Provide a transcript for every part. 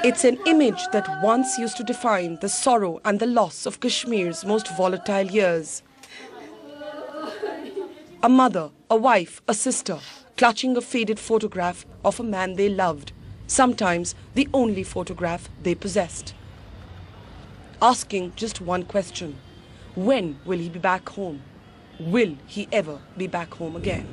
It's an image that once used to define the sorrow and the loss of Kashmir's most volatile years. A mother, a wife, a sister, clutching a faded photograph of a man they loved, sometimes the only photograph they possessed. Asking just one question: when will he be back home? Will he ever be back home again?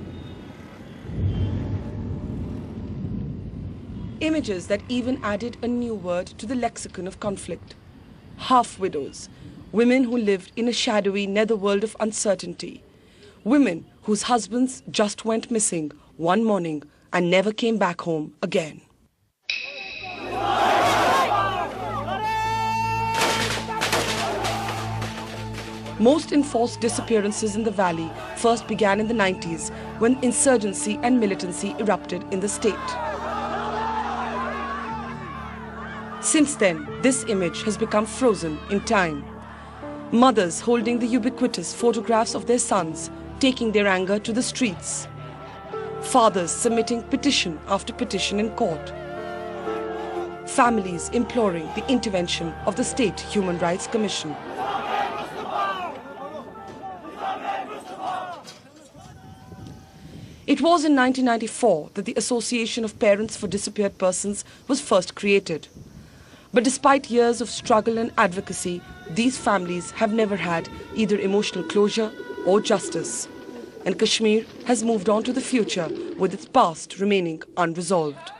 Images that even added a new word to the lexicon of conflict. Half-widows, women who lived in a shadowy netherworld of uncertainty. Women whose husbands just went missing one morning and never came back home again. Most enforced disappearances in the valley first began in the 90s when insurgency and militancy erupted in the state. Since then, this image has become frozen in time. Mothers holding the ubiquitous photographs of their sons, taking their anger to the streets. Fathers submitting petition after petition in court. Families imploring the intervention of the State Human Rights Commission. It was in 1994 that the Association of Parents for Disappeared Persons was first created. But despite years of struggle and advocacy, these families have never had either emotional closure or justice. And Kashmir has moved on to the future with its past remaining unresolved.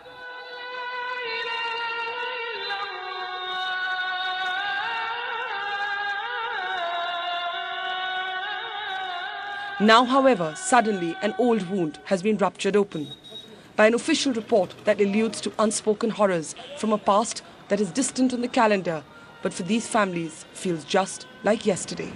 Now, however, suddenly an old wound has been ruptured open by an official report that alludes to unspoken horrors from a past that is distant on the calendar, but for these families feels just like yesterday.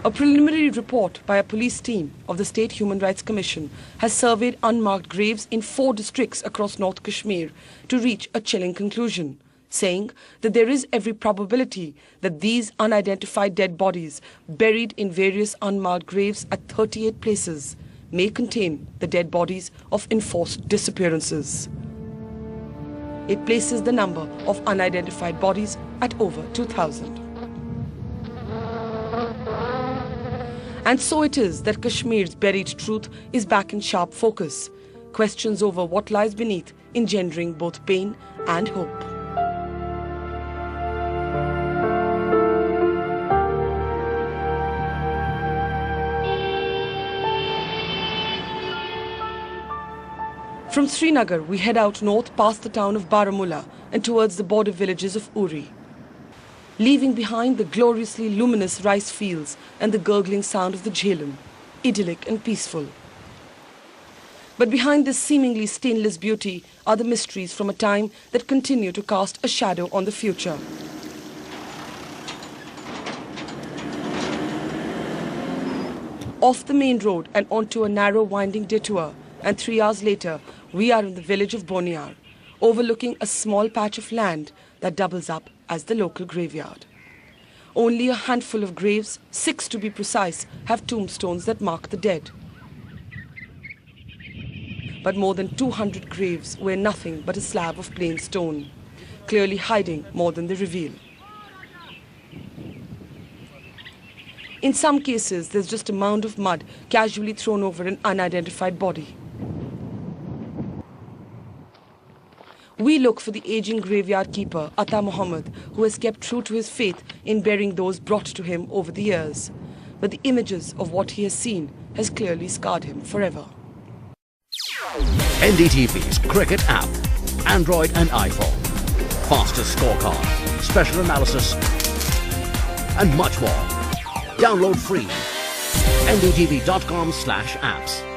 A preliminary report by a police team of the State Human Rights Commission has surveyed unmarked graves in 4 districts across North Kashmir to reach a chilling conclusion, saying that there is every probability that these unidentified dead bodies, buried in various unmarked graves at 38 places, may contain the dead bodies of enforced disappearances. It places the number of unidentified bodies at over 2,000. And so it is that Kashmir's buried truth is back in sharp focus. Questions over what lies beneath engendering both pain and hope. From Srinagar, we head out north past the town of Baramulla and towards the border villages of Uri, leaving behind the gloriously luminous rice fields and the gurgling sound of the Jhelum, idyllic and peaceful. But behind this seemingly stainless beauty are the mysteries from a time that continue to cast a shadow on the future. Off the main road and onto a narrow winding detour, and 3 hours later, we are in the village of Boniar, overlooking a small patch of land that doubles up as the local graveyard. Only a handful of graves, 6 to be precise, have tombstones that mark the dead. But more than 200 graves wear nothing but a slab of plain stone, clearly hiding more than they reveal. In some cases, there's just a mound of mud casually thrown over an unidentified body. We look for the aging graveyard keeper, Atta Muhammad, who has kept true to his faith in burying those brought to him over the years. But the images of what he has seen has clearly scarred him forever. NDTV's cricket app, Android and iPhone. Fastest scorecard, special analysis, and much more. Download free. ndtv.com/apps.